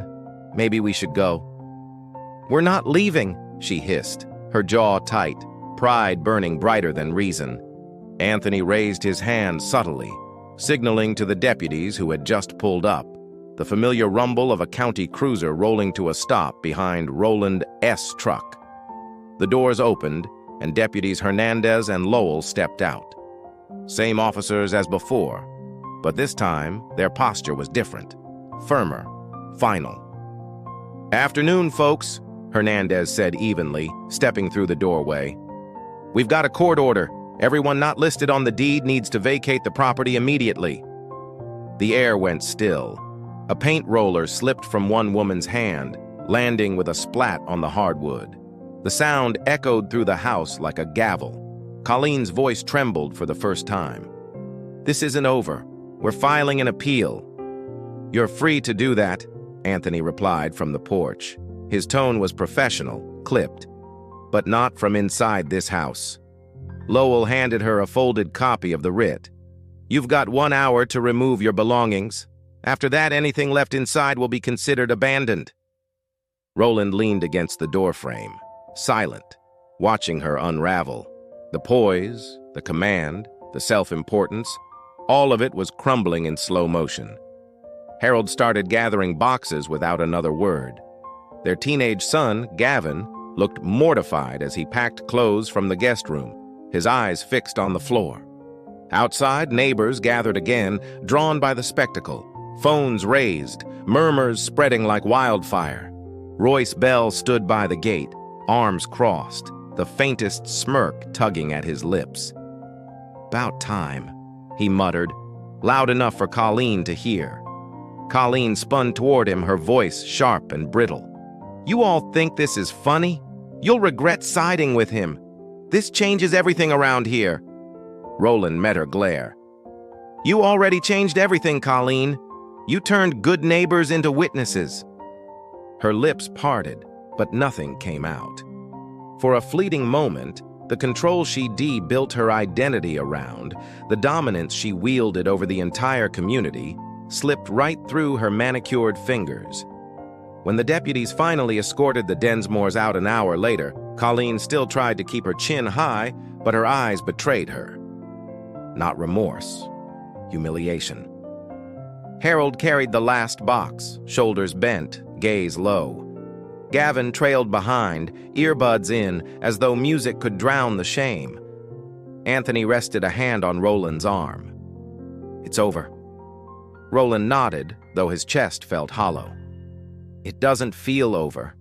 Speaker 1: maybe we should go." "We're not leaving," she hissed, her jaw tight, pride burning brighter than reason. Anthony raised his hand subtly, signaling to the deputies who had just pulled up, the familiar rumble of a county cruiser rolling to a stop behind Roland S. truck. The doors opened, and Deputies Hernandez and Lowell stepped out. Same officers as before, but this time their posture was different, firmer, final. "Afternoon, folks," Hernandez said evenly, stepping through the doorway. "We've got a court order. Everyone not listed on the deed needs to vacate the property immediately." The air went still. A paint roller slipped from one woman's hand, landing with a splat on the hardwood. The sound echoed through the house like a gavel. Colleen's voice trembled for the first time. "This isn't over. We're filing an appeal." "You're free to do that," Anthony replied from the porch. His tone was professional, clipped, but not from inside this house. Lowell handed her a folded copy of the writ. "You've got 1 hour to remove your belongings. After that, anything left inside will be considered abandoned." Roland leaned against the doorframe, silent, watching her unravel. The poise, the command, the self-importance, all of it was crumbling in slow motion. Harold started gathering boxes without another word. Their teenage son, Gavin, looked mortified as he packed clothes from the guest room, his eyes fixed on the floor. Outside, neighbors gathered again, drawn by the spectacle, phones raised, murmurs spreading like wildfire. Royce Bell stood by the gate, arms crossed, the faintest smirk tugging at his lips. "About time," he muttered, loud enough for Colleen to hear. Colleen spun toward him, her voice sharp and brittle. "You all think this is funny? You'll regret siding with him. This changes everything around here." Roland met her glare. "You already changed everything, Colleen. You turned good neighbors into witnesses." Her lips parted, but nothing came out. For a fleeting moment, the control she built her identity around, the dominance she wielded over the entire community, slipped right through her manicured fingers. When the deputies finally escorted the Densmores out an hour later, Colleen still tried to keep her chin high, but her eyes betrayed her. Not remorse, humiliation. Harold carried the last box, shoulders bent, gaze low. Gavin trailed behind, earbuds in, as though music could drown the shame. Anthony rested a hand on Roland's arm. "It's over." Roland nodded, though his chest felt hollow. "It doesn't feel over."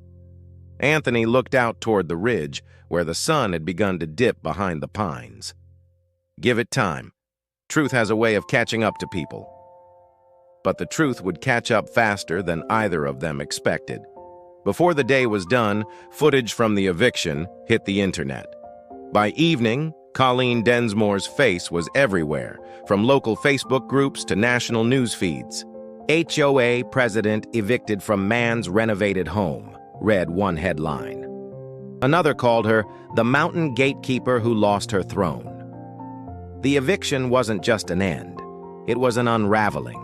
Speaker 1: Anthony looked out toward the ridge, where the sun had begun to dip behind the pines. "Give it time. Truth has a way of catching up to people." But the truth would catch up faster than either of them expected. Before the day was done, footage from the eviction hit the internet. By evening, Colleen Densmore's face was everywhere, from local Facebook groups to national news feeds. "HOA president evicted from man's renovated home," read one headline. Another called her the mountain gatekeeper who lost her throne. The eviction wasn't just an end, it was an unraveling.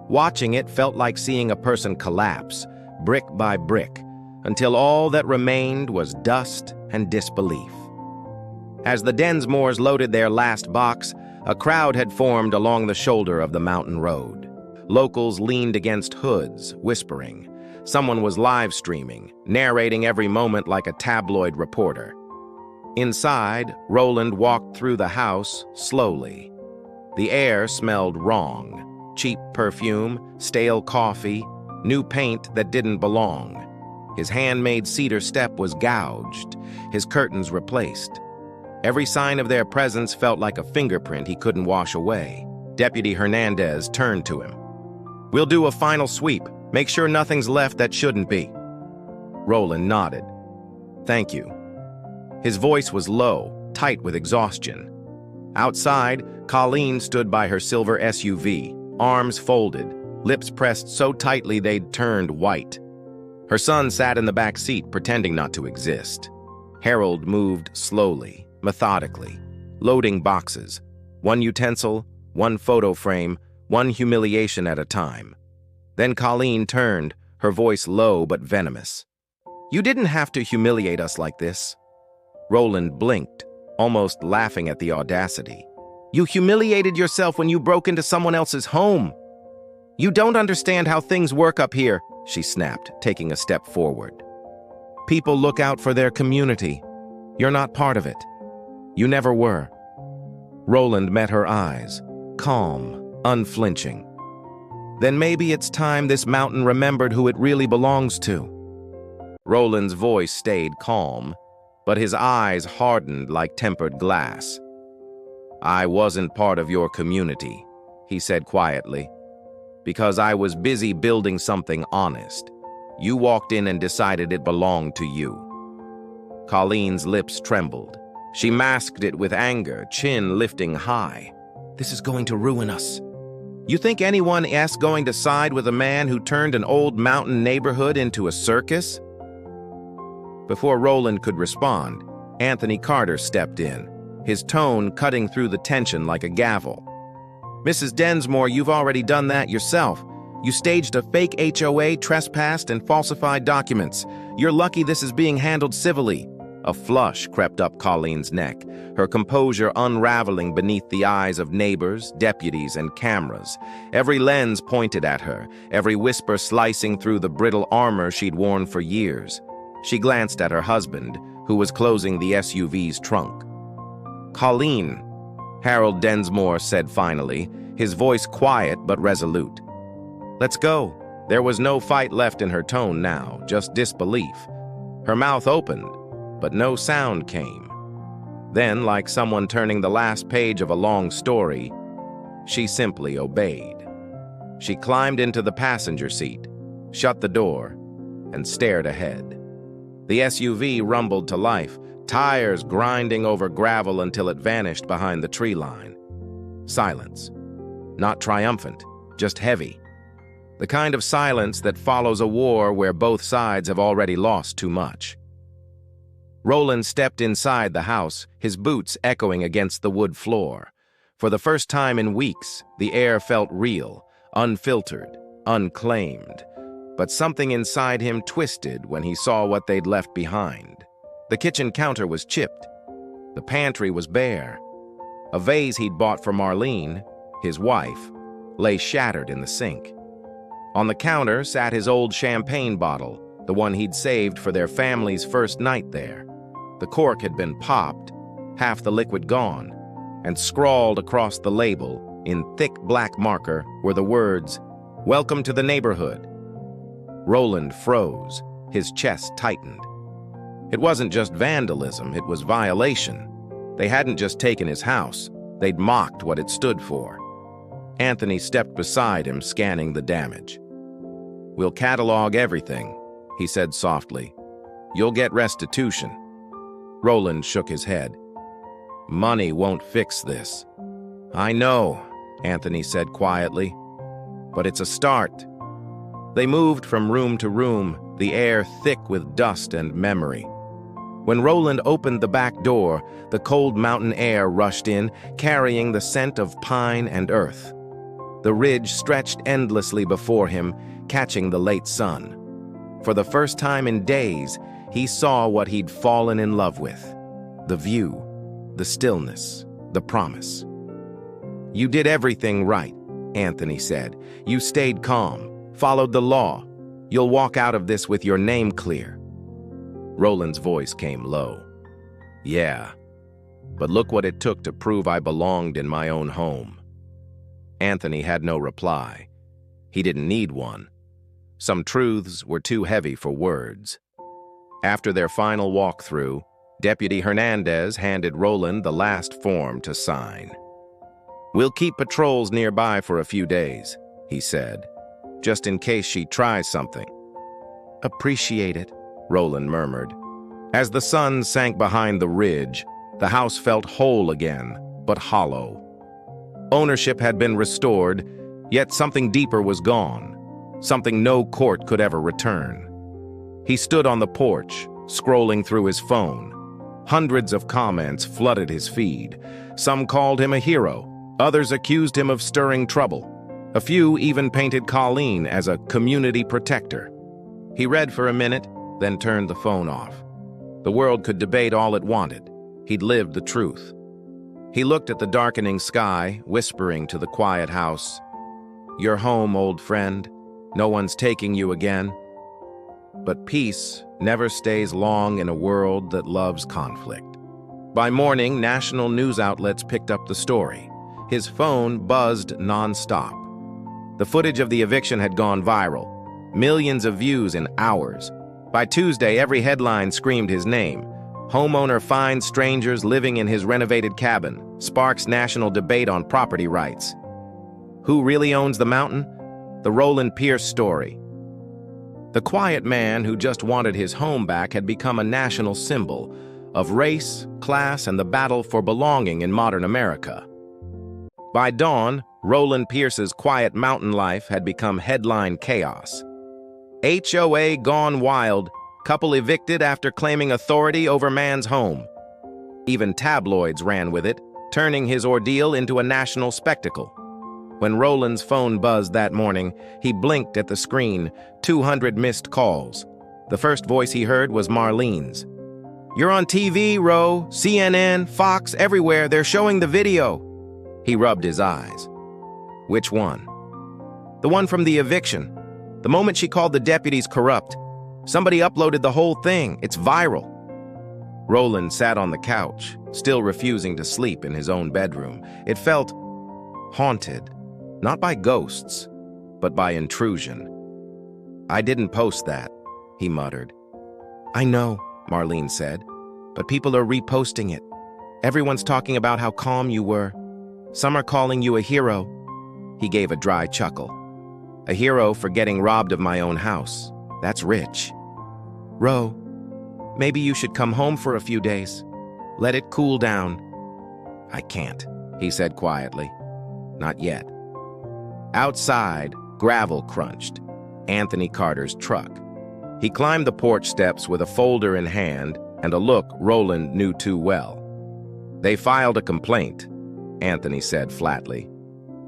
Speaker 1: Watching it felt like seeing a person collapse, brick by brick, until all that remained was dust and disbelief. As the Densmores loaded their last box, a crowd had formed along the shoulder of the mountain road. Locals leaned against hoods, whispering. Someone was live streaming, narrating every moment like a tabloid reporter. Inside, Roland walked through the house slowly. The air smelled wrong. Cheap perfume, stale coffee, new paint that didn't belong. His handmade cedar step was gouged, his curtains replaced. Every sign of their presence felt like a fingerprint he couldn't wash away. Deputy Hernandez turned to him. "We'll do a final sweep. Make sure nothing's left that shouldn't be." Roland nodded. "Thank you." His voice was low, tight with exhaustion. Outside, Colleen stood by her silver SUV, arms folded, lips pressed so tightly they'd turned white. Her son sat in the back seat, pretending not to exist. Harold moved slowly, methodically, loading boxes, one utensil, one photo frame, one humiliation at a time. Then Colleen turned, her voice low but venomous. "You didn't have to humiliate us like this." Roland blinked, almost laughing at the audacity. "You humiliated yourself when you broke into someone else's home." "You don't understand how things work up here," she snapped, taking a step forward. "People look out for their community. You're not part of it. You never were." Roland met her eyes, calm, unflinching. "Then maybe it's time this mountain remembered who it really belongs to." Roland's voice stayed calm, but his eyes hardened like tempered glass. "I wasn't part of your community," he said quietly, "because I was busy building something honest. You walked in and decided it belonged to you." Colleen's lips trembled. She masked it with anger, chin lifting high. "This is going to ruin us. You think anyone is going to side with a man who turned an old mountain neighborhood into a circus?" Before Roland could respond, Anthony Carter stepped in, his tone cutting through the tension like a gavel. "Mrs. Densmore, you've already done that yourself. You staged a fake HOA, trespassed, and falsified documents. You're lucky this is being handled civilly." A flush crept up Colleen's neck, her composure unraveling beneath the eyes of neighbors, deputies, and cameras. Every lens pointed at her, every whisper slicing through the brittle armor she'd worn for years. She glanced at her husband, who was closing the SUV's trunk. "Colleen," Harold Densmore said finally, his voice quiet but resolute. "Let's go." There was no fight left in her tone now, just disbelief. Her mouth opened, but no sound came. Then, like someone turning the last page of a long story, she simply obeyed. She climbed into the passenger seat, shut the door, and stared ahead. The SUV rumbled to life, tires grinding over gravel until it vanished behind the tree line. Silence. Not triumphant, just heavy. The kind of silence that follows a war where both sides have already lost too much. Roland stepped inside the house, his boots echoing against the wood floor. For the first time in weeks, the air felt real, unfiltered, unclaimed. But something inside him twisted when he saw what they'd left behind. The kitchen counter was chipped. The pantry was bare. A vase he'd bought for Marlene, his wife, lay shattered in the sink. On the counter sat his old champagne bottle, the one he'd saved for their family's first night there. The cork had been popped, half the liquid gone, and scrawled across the label in thick black marker were the words, "Welcome to the neighborhood." Roland froze, his chest tightened. It wasn't just vandalism, it was violation. They hadn't just taken his house, they'd mocked what it stood for. Anthony stepped beside him, scanning the damage. "We'll catalog everything," he said softly. "You'll get restitution." Roland shook his head. "Money won't fix this." "I know," Anthony said quietly, "but it's a start." They moved from room to room, the air thick with dust and memory. When Roland opened the back door, the cold mountain air rushed in, carrying the scent of pine and earth. The ridge stretched endlessly before him, catching the late sun. For the first time in days, he saw what he'd fallen in love with. The view, the stillness, the promise. "You did everything right," Anthony said. "You stayed calm, followed the law. You'll walk out of this with your name clear." Roland's voice came low. "Yeah, but look what it took to prove I belonged in my own home." Anthony had no reply. He didn't need one. Some truths were too heavy for words. After their final walkthrough, Deputy Hernandez handed Roland the last form to sign. "We'll keep patrols nearby for a few days," he said, "just in case she tries something." "Appreciate it," Roland murmured. As the sun sank behind the ridge, the house felt whole again, but hollow. Ownership had been restored, yet something deeper was gone, something no court could ever return. He stood on the porch, scrolling through his phone. Hundreds of comments flooded his feed. Some called him a hero, others accused him of stirring trouble. A few even painted Colleen as a community protector. He read for a minute, then turned the phone off. The world could debate all it wanted. He'd lived the truth. He looked at the darkening sky, whispering to the quiet house, "You're home, old friend. No one's taking you again." But peace never stays long in a world that loves conflict. By morning, national news outlets picked up the story. His phone buzzed nonstop. The footage of the eviction had gone viral. Millions of views in hours. By Tuesday, every headline screamed his name. Homeowner finds strangers living in his renovated cabin. Sparks national debate on property rights. Who really owns the mountain? The Roland Pierce story. The quiet man who just wanted his home back had become a national symbol of race, class, and the battle for belonging in modern America. By dawn, Roland Pierce's quiet mountain life had become headline chaos. HOA gone wild, couple evicted after claiming authority over man's home. Even tabloids ran with it, turning his ordeal into a national spectacle. When Roland's phone buzzed that morning, he blinked at the screen, 200 missed calls. The first voice he heard was Marlene's. "You're on TV, Ro, CNN, Fox, everywhere. They're showing the video." He rubbed his eyes. Which one? The one from the eviction. The moment she called the deputies corrupt. Somebody uploaded the whole thing. It's viral. Roland sat on the couch, still refusing to sleep in his own bedroom. It felt haunted, not by ghosts, but by intrusion. "I didn't post that," he muttered. "I know," Marlene said, "but people are reposting it. Everyone's talking about how calm you were. Some are calling you a hero." He gave a dry chuckle. "A hero for getting robbed of my own house. That's rich." "Ro, maybe you should come home for a few days. Let it cool down." "I can't," he said quietly. "Not yet." Outside, gravel crunched. Anthony Carter's truck. He climbed the porch steps with a folder in hand and a look Roland knew too well. "They filed a complaint," Anthony said flatly.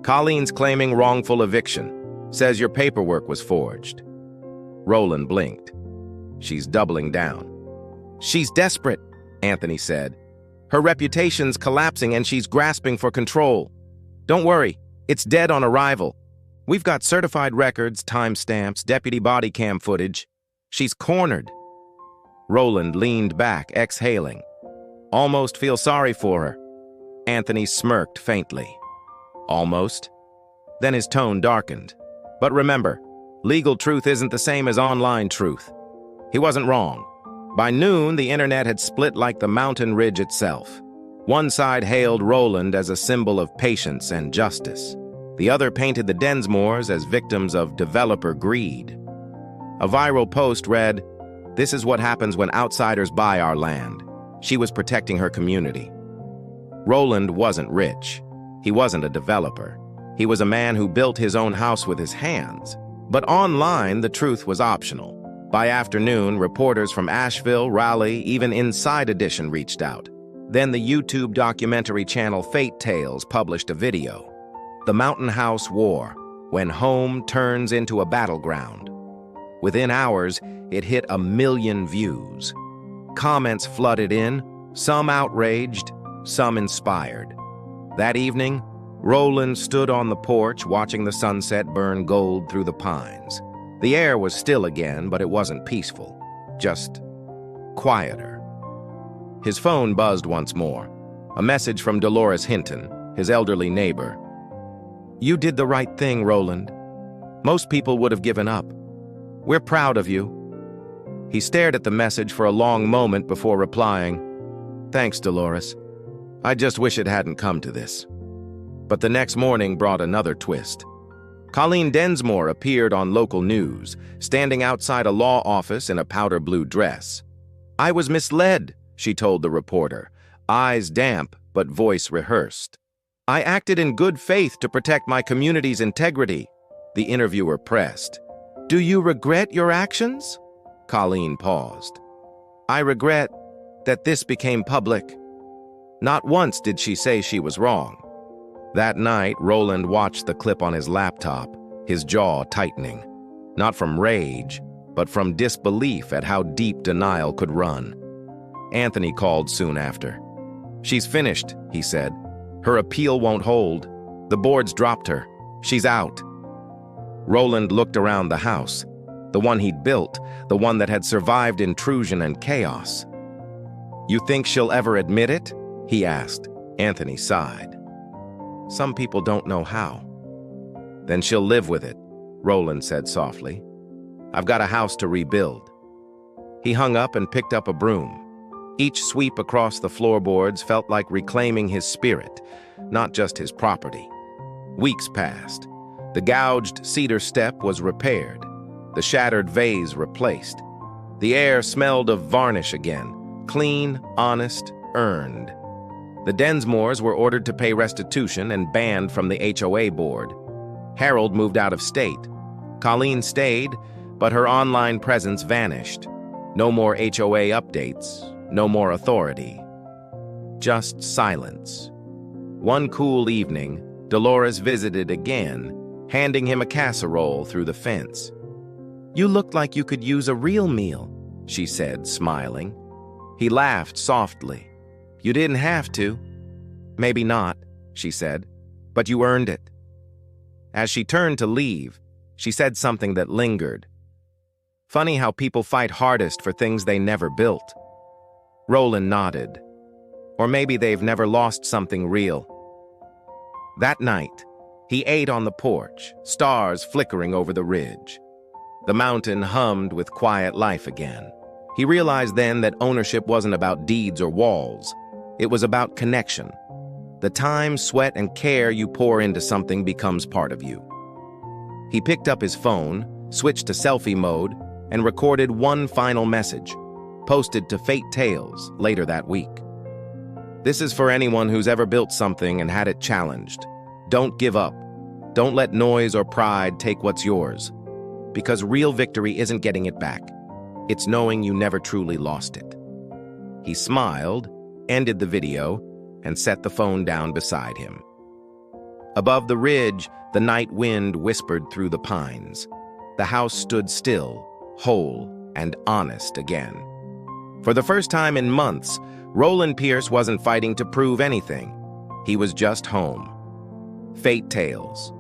Speaker 1: "Colleen's claiming wrongful eviction. Says your paperwork was forged." Roland blinked. "She's doubling down." "She's desperate," Anthony said. "Her reputation's collapsing and she's grasping for control. Don't worry, it's dead on arrival. We've got certified records, timestamps, deputy body cam footage. She's cornered." Roland leaned back, exhaling. "Almost feel sorry for her." Anthony smirked faintly. "Almost?" Then his tone darkened. "But remember, legal truth isn't the same as online truth." He wasn't wrong. By noon, the internet had split like the mountain ridge itself. One side hailed Roland as a symbol of patience and justice. The other painted the Densmores as victims of developer greed. A viral post read, "This is what happens when outsiders buy our land." She was protecting her community. Roland wasn't rich. He wasn't a developer. He was a man who built his own house with his hands. But online, the truth was optional. By afternoon, reporters from Asheville, Raleigh, even Inside Edition reached out. Then the YouTube documentary channel Fate Tales published a video. The Mountain House War, when home turns into a battleground. Within hours, it hit 1 million views. Comments flooded in, some outraged, some inspired. That evening, Roland stood on the porch watching the sunset burn gold through the pines. The air was still again, but it wasn't peaceful, just quieter. His phone buzzed once more. A message from Dolores Hinton, his elderly neighbor. "You did the right thing, Roland. Most people would have given up. We're proud of you." He stared at the message for a long moment before replying, "Thanks, Dolores. I just wish it hadn't come to this." But the next morning brought another twist. Colleen Densmore appeared on local news, standing outside a law office in a powder blue dress. "I was misled," she told the reporter, eyes damp but voice rehearsed. "I acted in good faith to protect my community's integrity," the interviewer pressed. "Do you regret your actions?" Colleen paused. "I regret that this became public." Not once did she say she was wrong. That night, Roland watched the clip on his laptop, his jaw tightening. Not from rage, but from disbelief at how deep denial could run. Anthony called soon after. "She's finished," he said. "Her appeal won't hold. The board's dropped her. She's out." Roland looked around the house, the one he'd built, the one that had survived intrusion and chaos. "You think she'll ever admit it?" he asked. Anthony sighed. "Some people don't know how." "Then she'll live with it," Roland said softly. "I've got a house to rebuild." He hung up and picked up a broom. Each sweep across the floorboards felt like reclaiming his spirit, not just his property. Weeks passed. The gouged cedar step was repaired, the shattered vase replaced. The air smelled of varnish again, clean, honest, earned. The Densmores were ordered to pay restitution and banned from the HOA board. Harold moved out of state. Colleen stayed, but her online presence vanished. No more HOA updates, no more authority. Just silence. One cool evening, Dolores visited again, handing him a casserole through the fence. "You looked like you could use a real meal," she said, smiling. He laughed softly. "You didn't have to." "Maybe not," she said, "but you earned it." As she turned to leave, she said something that lingered. "Funny how people fight hardest for things they never built." Roland nodded. Or maybe they've never lost something real. That night, he ate on the porch, stars flickering over the ridge. The mountain hummed with quiet life again. He realized then that ownership wasn't about deeds or walls. It was about connection. The time, sweat, and care you pour into something becomes part of you. He picked up his phone, switched to selfie mode, and recorded one final message, posted to Fate Tales later that week. "This is for anyone who's ever built something and had it challenged. Don't give up. Don't let noise or pride take what's yours. Because real victory isn't getting it back. It's knowing you never truly lost it." He smiled, ended the video, and set the phone down beside him. Above the ridge, the night wind whispered through the pines. The house stood still, whole, and honest again. For the first time in months, Roland Pierce wasn't fighting to prove anything. He was just home. Fate Tales.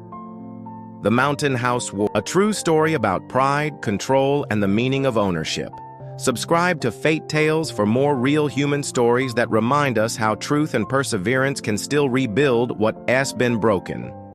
Speaker 1: The Mountain House War, a true story about pride, control, and the meaning of ownership. Subscribe to Fate Tales for more real human stories that remind us how truth and perseverance can still rebuild what has been broken.